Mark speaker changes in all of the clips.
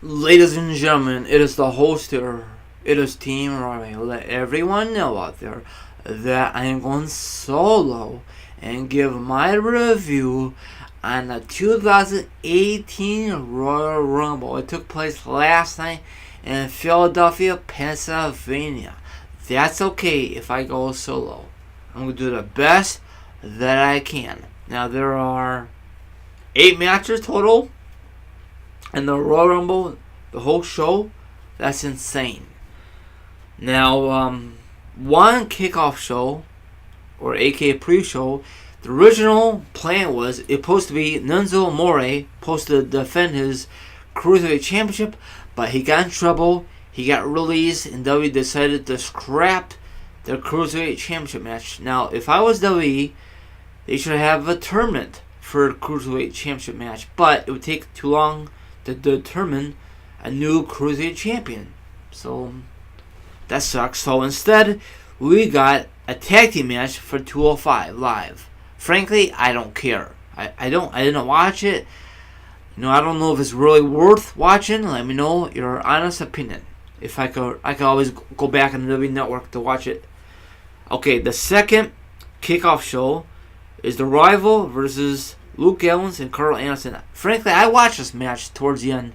Speaker 1: Ladies and gentlemen, it is the host here. It is Team Ryry. Let everyone know out there that I am going solo and give my review on the 2018 Royal Rumble. It took place last night in Philadelphia, Pennsylvania. That's okay if I go solo. I'm going to do the best that I can. Now, there are 8 matches total. And the Royal Rumble, the whole show, that's insane. Now, one kickoff show, or aka pre-show, the original plan was it supposed to be Nunzio Amore supposed to defend his Cruiserweight Championship, but he got in trouble, he got released, and WWE decided to scrap the Cruiserweight Championship match. Now, if I was WWE, they should have a tournament for a Cruiserweight Championship match, but it would take too long to determine a new Cruiserweight champion. So that sucks. So instead, we got a tag team match for 205 live. Frankly, I don't care. I didn't watch it. I don't know if it's really worth watching. Let me know your honest opinion. If I could always go back on the WWE Network to watch it. Okay, the second kickoff show is the Rival versus Luke Gallows and Carl Anderson. Frankly, I watched this match towards the end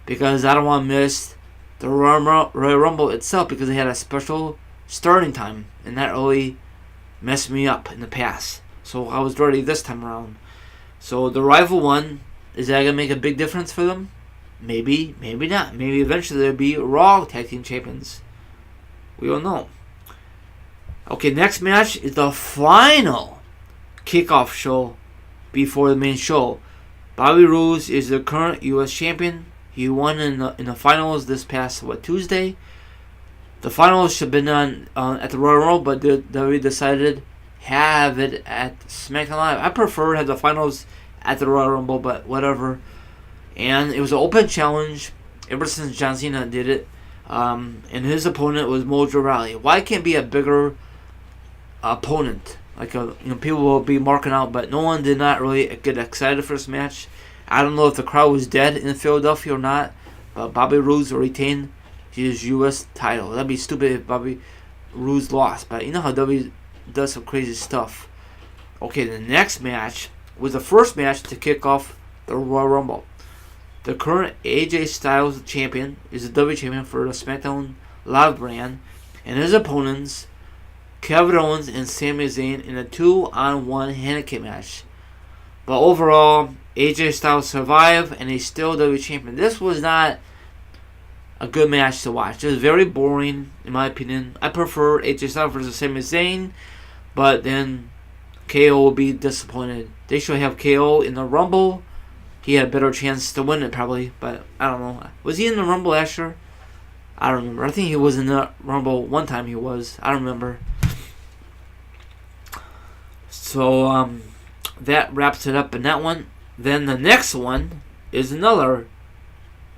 Speaker 1: because I don't want to miss the Royal Rumble itself because they had a special starting time, and that really messed me up in the past. So I was ready this time around. So the Rival one, is that going to make a big difference for them? Maybe, maybe not. Maybe eventually they'll be Raw Tag Team Champions. We don't know. Okay, next match is the final kickoff show before the main show. Bobby Roode is the current U.S. champion. He won in the finals this past Tuesday. The finals should have been done at the Royal Rumble, but WWE decided have it at Smackdown Live. I prefer to have the finals at the Royal Rumble, but whatever. And it was an open challenge ever since John Cena did it. And his opponent was Mojo Rawley. Why can't be a bigger opponent? People will be marking out, but no one did not really get excited for this match. I don't know if the crowd was dead in Philadelphia or not, but Bobby Roode will retain his U.S. title. That'd be stupid if Bobby Roode lost, but you know how WWE does some crazy stuff. Okay, the next match was the first match to kick off the Royal Rumble. The current AJ Styles champion is the WWE champion for the Smackdown Live brand, and his opponents Kevin Owens and Sami Zayn in a 2-on-1 handicap match. But overall, AJ Styles survived and he's still WWE champion. This was not a good match to watch. It was very boring, in my opinion. I prefer AJ Styles versus Sami Zayn, but then KO will be disappointed. They should have KO in the Rumble. He had a better chance to win it probably, but I don't know. Was he in the Rumble last year? I don't remember. I think he was in the Rumble one time. He was. I don't remember. So that wraps it up in that one. Then the next one is another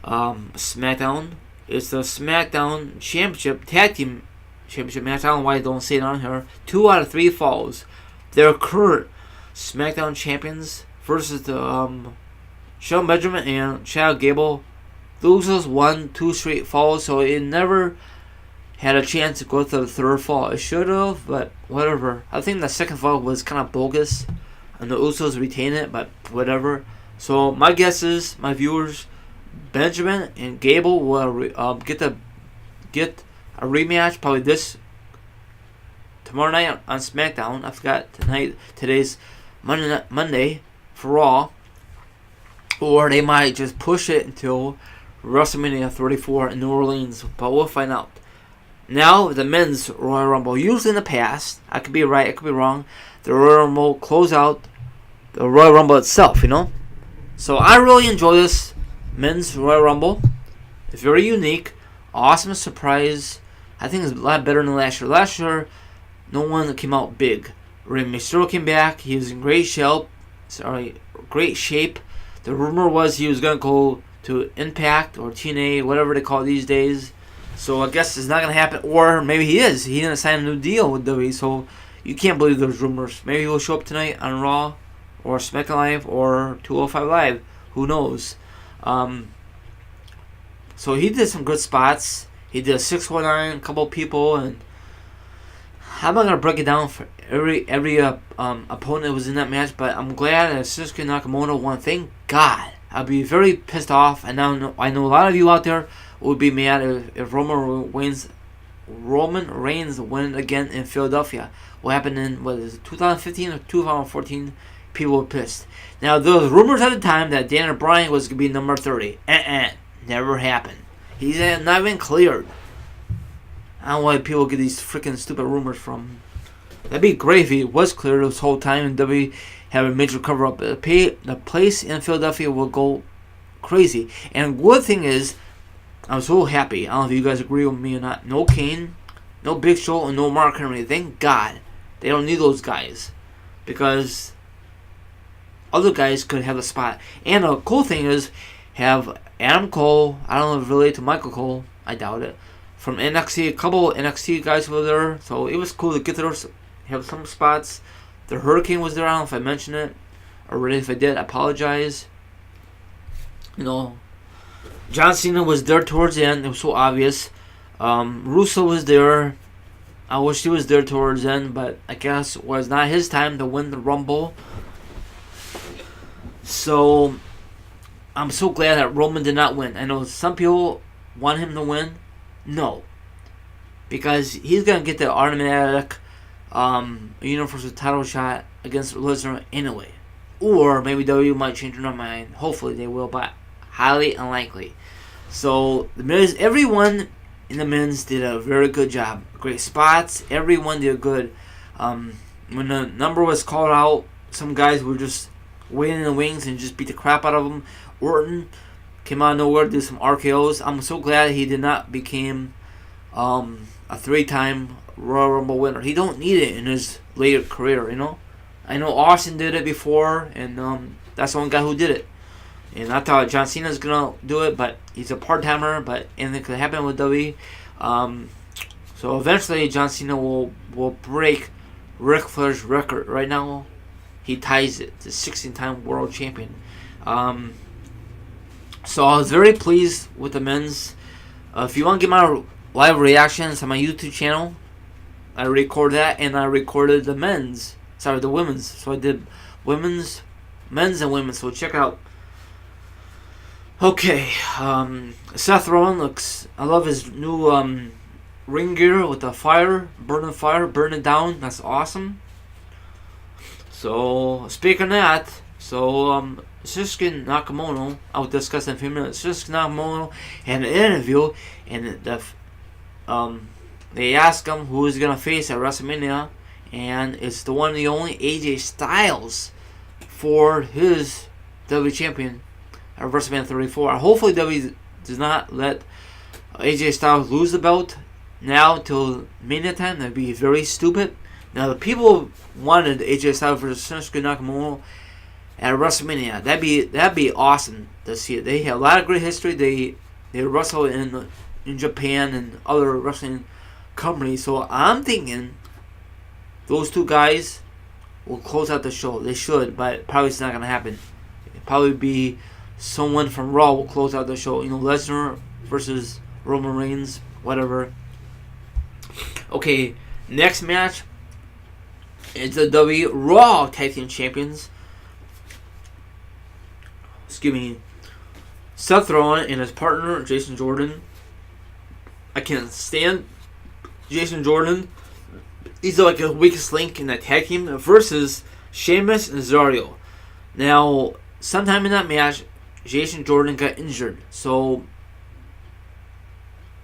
Speaker 1: SmackDown. It's the SmackDown Championship Tag Team Championship match. I don't know why I don't say it on here. 2 out of 3 falls. Their current SmackDown champions versus the Shelton Benjamin and Chad Gable. Loses 1, 2 straight falls, so it never had a chance to go to the third fall. It should have, but whatever. I think the second fall was kind of bogus, and the Usos retain it, but whatever. So my guess is, my viewers, Benjamin and Gable will get a rematch probably tomorrow night on SmackDown. I forgot today's Monday for Raw, or they might just push it until WrestleMania 34 in New Orleans, but we'll find out. Now, the men's Royal Rumble. Usually in the past, I could be right, I could be wrong, the Royal Rumble close out the Royal Rumble itself, So I really enjoy this men's Royal Rumble. It's very unique, awesome surprise. I think it's a lot better than last year. Last year, no one came out big. Rey Mysterio came back. He was in great shape. The rumor was he was going to go to Impact or TNA, whatever they call it these days. So I guess it's not going to happen. Or maybe he is. He didn't sign a new deal with WWE, so you can't believe those rumors. Maybe he'll show up tonight on Raw or SmackDown Live or 205 Live. Who knows? So he did some good spots. He did a 619, a couple people, and I'm not gonna break it down for every opponent that was in that match. But I'm glad that Shinsuke Nakamura won. Thank God. I'd be very pissed off, and I know a lot of you out there would be mad if Roman Reigns win again in Philadelphia. What happened in 2015 or 2014? People were pissed. Now there was rumors at the time that Daniel Bryan was gonna be number 30. Never happened. He's not even cleared. I don't know why people get these freaking stupid rumors from. That'd be great if he was cleared this whole time and WWE have a major cover up. The place in Philadelphia will go crazy. And good thing is, I'm so happy. I don't know if you guys agree with me or not. No Kane, no Big Show, and no Mark Henry. Thank God. They don't need those guys. Because other guys could have a spot. And the cool thing is, have Adam Cole, I don't know if related to Michael Cole, I doubt it, from NXT, a couple NXT guys were there. So it was cool to get there, have some spots. The Hurricane was there. I don't know if I mentioned it already. If I did, I apologize. John Cena was there towards the end. It was so obvious. Russo was there. I wish he was there towards the end, but I guess it was not his time to win the Rumble. So I'm so glad that Roman did not win. I know some people want him to win. No. Because he's going to get the automatic Universal title shot against Lesnar anyway. Or maybe WWE might change their mind. Hopefully they will, but highly unlikely. So the Miz, everyone in the men's did a very good job. Great spots. Everyone did good. When the number was called out, some guys were just waiting in the wings and just beat the crap out of them. Orton came out of nowhere, did some RKOs. I'm so glad he did not become a 3-time Royal Rumble winner. He don't need it in his later career, I know Austin did it before, and that's the one guy who did it. And I thought John Cena's gonna do it, but he's a part-timer. But anything could happen with WWE. So eventually, John Cena will break Ric Flair's record. Right now, he ties it to 16-time world champion. So I was very pleased with the men's. If you want to get my live reactions on my YouTube channel, I record that, and I recorded the men's. Sorry, the women's. So I did men's, and women's. So check it out. Okay, Seth Rollins I love his new ring gear with the fire, burn it down. That's awesome. So speaking of that, Shinsuke Nakamura, I'll discuss in a few minutes. Shinsuke Nakamura had an interview, and they asked him who he's gonna face at WrestleMania, and it's the one and the only AJ Styles for his WWE champion at WrestleMania 34. Hopefully WWE does not let AJ Styles lose the belt now till Mania time. That'd be very stupid. Now the people wanted AJ Styles versus Shinsuke Nakamura at WrestleMania. That'd be awesome to see it. They have a lot of great history. They wrestle in Japan and other wrestling companies. So I'm thinking those two guys will close out the show. They should, but probably it's not gonna happen. It'll probably be someone from Raw will close out the show. Lesnar versus Roman Reigns, whatever. Okay, next match is the WWE Raw Tag Team Champions. Excuse me. Seth Rollins and his partner, Jason Jordan. I can't stand Jason Jordan. He's like the weakest link in that tag team versus Sheamus and Cesaro. Now, sometime in that match, Jason Jordan got injured, so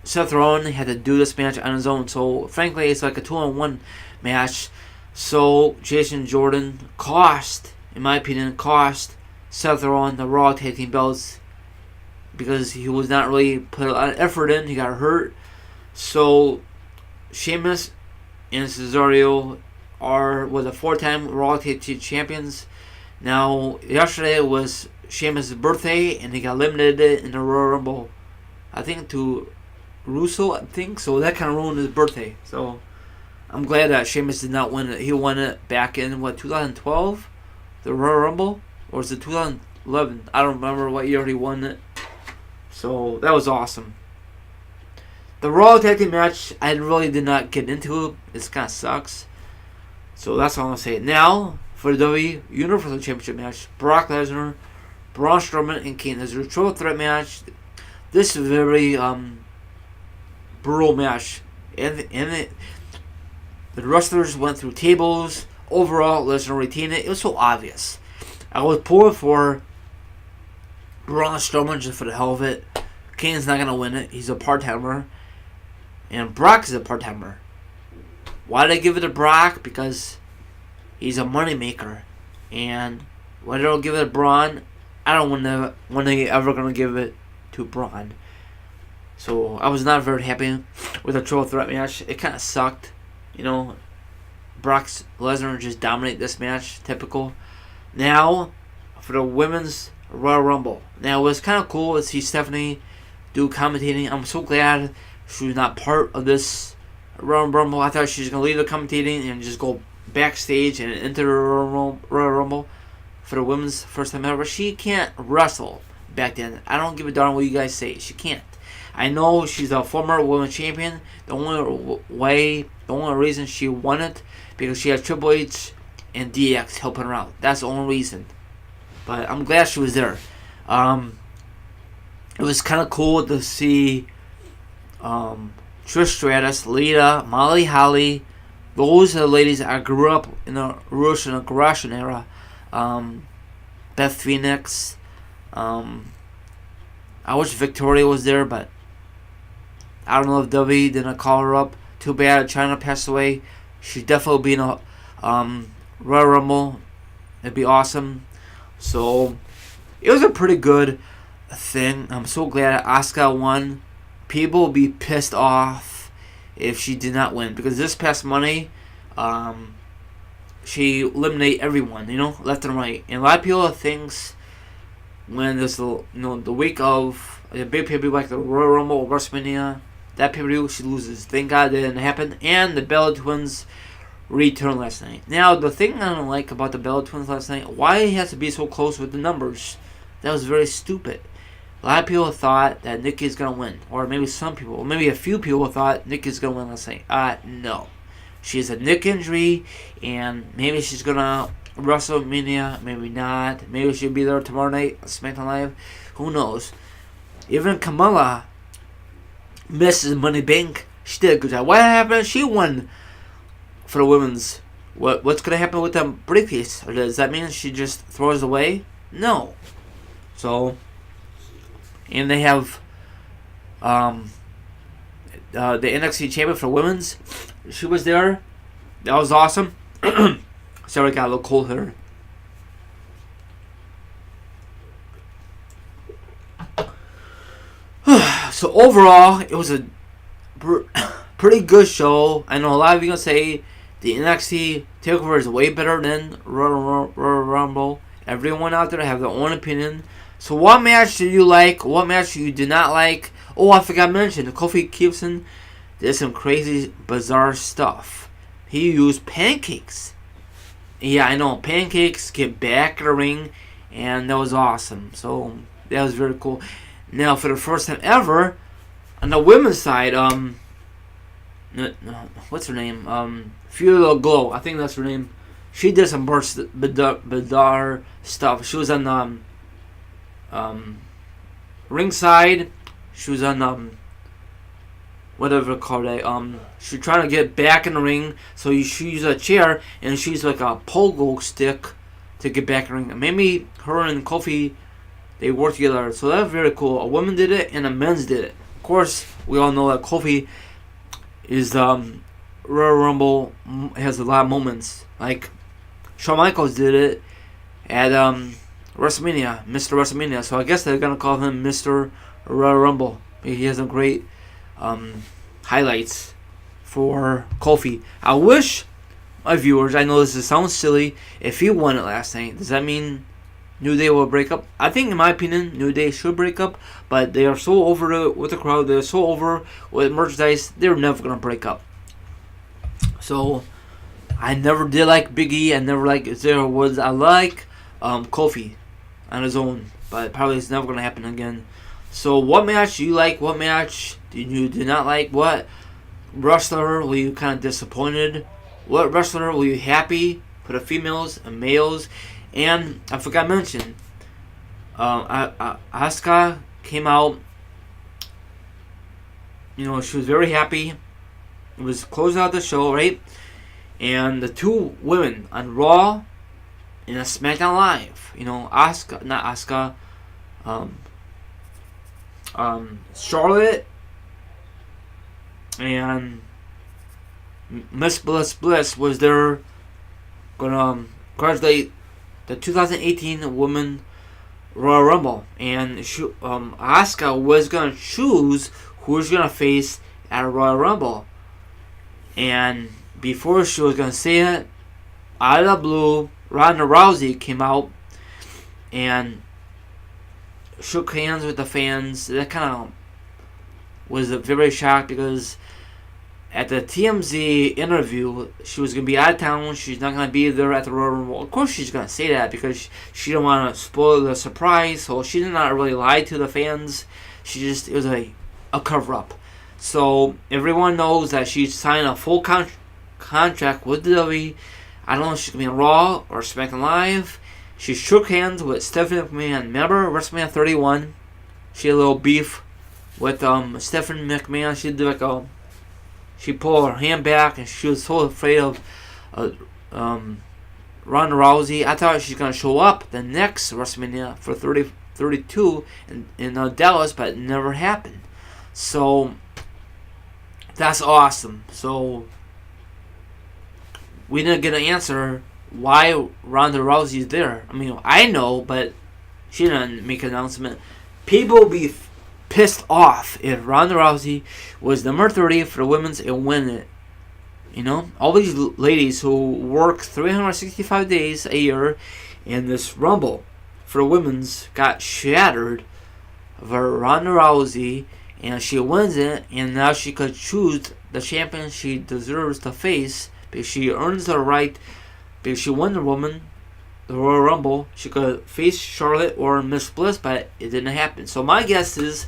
Speaker 1: Seth Rollins had to do this match on his own. So frankly, it's like a 2-on-1 match. So Jason Jordan in my opinion, cost Seth Rollins the Raw Tag Team belts because he was not really put a lot of effort in. He got hurt. So Sheamus and Cesaro were the 4-time Raw Tag Team champions. Now, yesterday was Sheamus' birthday, and he got eliminated in the Royal Rumble, I think, to Russo, so that kind of ruined his birthday. So I'm glad that Sheamus did not win it. He won it back in 2012, the Royal Rumble, or was it 2011? I don't remember what year he won it. So that was awesome. The Raw Tag Team match, I really did not get into. It kind of sucks. So that's all I'm going to say. Now, for the WWE Universal Championship match, Brock Lesnar, Braun Strowman, and Kane. There's a triple threat match. This is a very brutal match. And the wrestlers went through tables. Overall, Lesnar retained it. It was so obvious. I was pulling for Braun Strowman just for the hell of it. Kane's not going to win it. He's a part-timer. And Brock is a part-timer. Why did I give it to Brock? Because he's a moneymaker. And why did I give it to Braun? I don't want when they ever going to give it to Braun. So I was not very happy with the triple threat match. It kind of sucked. You know, Brock Lesnar just dominate this match. Typical. Now, for the women's Royal Rumble. Now, it was kind of cool to see Stephanie do commentating. I'm so glad she was not part of this Royal Rumble. I thought she was going to leave the commentating and just go backstage and into the Royal Rumble for the women's first time ever. She can't wrestle back then. I don't give a darn what you guys say. She can't. I know she's a former women's champion. The only reason she won it because she had Triple H and DX helping her out. That's the only reason. But I'm glad she was there. It was kind of cool to see Trish Stratus, Lita, Molly Holly. Those are the ladies I grew up in the Russian aggression era. Beth Phoenix. I wish Victoria was there, but I don't know if WWE didn't call her up. Too bad China passed away. She'd definitely be in a Royal Rumble. It'd be awesome. So it was a pretty good thing. I'm so glad Asuka won. People will be pissed off if she did not win because this past Monday, she eliminated everyone, left and right. And a lot of people thinks when there's the week of a big pay-per-view like the Royal Rumble or WrestleMania, that pay-per-view she loses. Thank God that didn't happen. And the Bella Twins returned last night. Now, the thing I don't like about the Bella Twins last night, why it has to be so close with the numbers? That was very stupid. A lot of people thought that Nikki's going to win. Or maybe some people, maybe a few people thought Nikki's going to win last night. No. She has a neck injury, and maybe she's going to WrestleMania, maybe not. Maybe she'll be there tomorrow night, SmackDown Live. Who knows? Even Kamala misses Money Bank. She did a good job. What happened? She won for the women's. What's going to happen with the briefcase? Or does that mean she just throws it away? No. So, and they have the NXT champion for women's. She was there. That was awesome. Sorry, I got a little cold here. So overall, it was a pretty good show. I know a lot of you gonna say the NXT takeover is way better than Royal Rumble. Everyone out there have their own opinion. So what match did you like? What match you did not like? Oh, I forgot to mention, Kofi Kingston did some crazy, bizarre stuff. He used pancakes. Yeah, I know, pancakes, get back in the ring, and that was awesome. So that was very cool. Now, for the first time ever, on the women's side, what's her name? Fuel Glow, I think that's her name. She did some bizarre stuff. She was on ringside. She was on whatever called it. She's trying to get back in the ring, so she used a chair and she's like a pogo stick to get back in the ring. Maybe her and Kofi, they work together, so that's very cool. A woman did it and a men's did it. Of course, we all know that Kofi is Royal Rumble has a lot of moments. Like Shawn Michaels did it at WrestleMania, Mr. WrestleMania. So I guess they're gonna call him Mr. Royal Rumble. He has some great highlights for Kofi. I wish my viewers, I know this sounds silly, if he won it last night, does that mean New Day will break up? I think, in my opinion, New Day should break up, but they are so over with the crowd, they're so over with merchandise, they're never going to break up. So, I never did like Big E, I never like Zero Woods. I like Kofi on his own, but probably it's never going to happen again. So what match do you like? What match do not like? What wrestler were you kind of disappointed? What wrestler were you happy for the females and males? And I forgot to mention, Asuka came out. She was very happy. It was closing out the show, right? And the two women on Raw and a SmackDown Live. Charlotte and Miss Bliss was there gonna congratulate the 2018 Women Royal Rumble, and Asuka was gonna choose who's gonna face at a Royal Rumble, and before she was gonna say it, out of the blue, Ronda Rousey came out and shook hands with the fans. That kind of was a very shock because at the TMZ interview, she was going to be out of town. She's not going to be there at the Royal Rumble. Of course she's going to say that because she don't want to spoil the surprise. So she did not really lie to the fans. It was a cover-up. So everyone knows that she signed a full contract with the WWE. I don't know if she's going to be on Raw or SmackDown Live. She shook hands with Stephanie McMahon. Remember WrestleMania 31? She had a little beef with Stephanie McMahon. She pulled her hand back and she was so afraid of Ronda Rousey. I thought she's going to show up the next WrestleMania for 32 in Dallas, but it never happened. So that's awesome. So we didn't get an answer why Ronda Rousey is there. I mean, I know, but she didn't make an announcement. People will be pissed off if Ronda Rousey was number 30 for the women's and win it. All these ladies who work 365 days a year in this Rumble for the women's got shattered for Ronda Rousey, and she wins it, and now she could choose the champion she deserves to face because she earns the right. Because she won the Royal Rumble, she could face Charlotte or Miss Bliss, but it didn't happen. So my guess is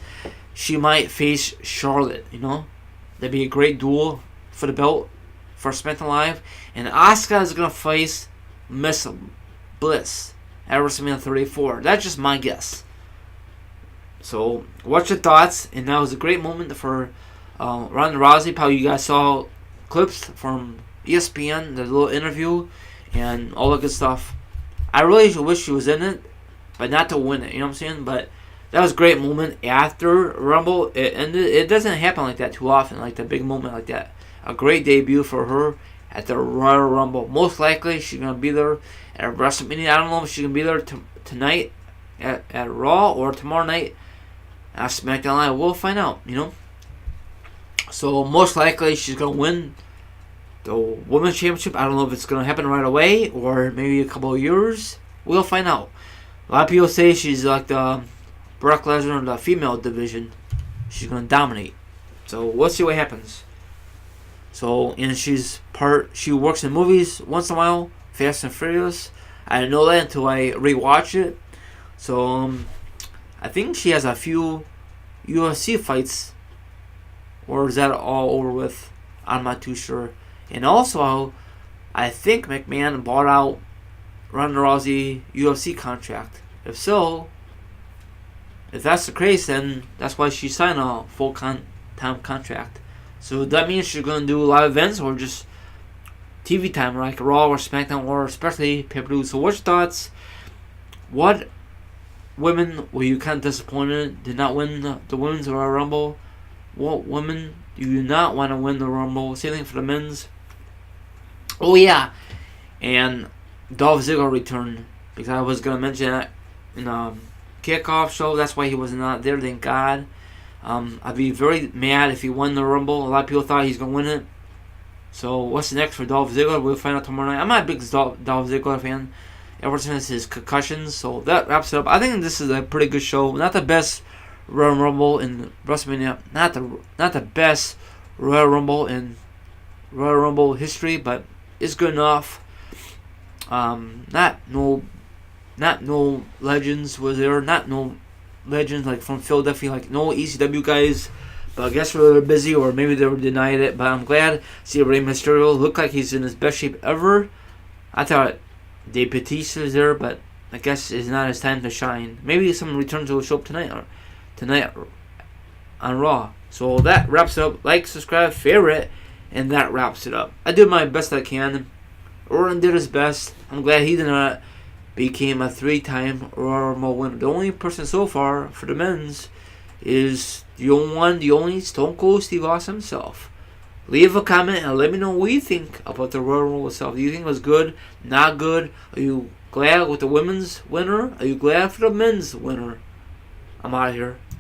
Speaker 1: she might face Charlotte. That'd be a great duel for the belt for SmackDown Live, and Asuka is gonna face Miss Bliss at WrestleMania 34. That's just my guess. So what's your thoughts? And that was a great moment for Ronda Rousey. Probably you guys saw clips from ESPN, the little interview, and all that good stuff. I really wish she was in it, but not to win it, you know what I'm saying? But that was a great moment after Rumble. It ended. It doesn't happen like that too often, like the big moment like that. A great debut for her at the Royal Rumble. Most likely she's going to be there at WrestleMania. I don't know if she's going to be there tonight at Raw or tomorrow night at SmackDown Live. We'll find out, So most likely she's going to win the Women's Championship. I don't know if it's going to happen right away or maybe a couple of years. We'll find out. A lot of people say she's like the Brock Lesnar in the female division. She's going to dominate. So we'll see what happens. So, and she works in movies once in a while. Fast and Furious. I didn't know that until I rewatch it. So, I think she has a few UFC fights. Or is that all over with? I'm not too sure. And also, I think McMahon bought out Ronda Rousey UFC contract. If so, if that's the case, then that's why she signed a full-time contract. So that means she's going to do live events or just TV time, like Raw or SmackDown or especially pay-per-view. So what's your thoughts? What women were you kind of disappointed did not win the Women's Royal Rumble? What women do you not want to win the Rumble? Same thing for the men's. Oh yeah, and Dolph Ziggler returned because I was gonna mention that in the Kickoff show. That's why he was not there. Thank God. I'd be very mad if he won the Rumble. A lot of people thought he's gonna win it. So what's next for Dolph Ziggler? We'll find out tomorrow night. I'm not a big Dolph Ziggler fan ever since his concussions. So that wraps it up. I think this is a pretty good show. Not the best Royal Rumble in WrestleMania. Not the best Royal Rumble in Royal Rumble history, but it's good enough. Not no legends was there. Not no legends like from Philadelphia, like no ECW guys. But I guess they were busy or maybe they were denied it. But I'm glad to see Rey Mysterio look like he's in his best shape ever. I thought Dave Batista was there, but I guess it's not his time to shine. Maybe some returns will show up tonight on Raw. So that wraps it up. Like, subscribe, favorite, and that wraps it up. I did my best I can. Orton did his best. I'm glad he did not became a 3-time Royal Rumble winner. The only person so far for the men's is the only Stone Cold Steve Austin himself. Leave a comment and let me know what you think about the Royal Rumble itself. Do you think it was good? Not good? Are you glad with the women's winner? Are you glad for the men's winner? I'm out of here.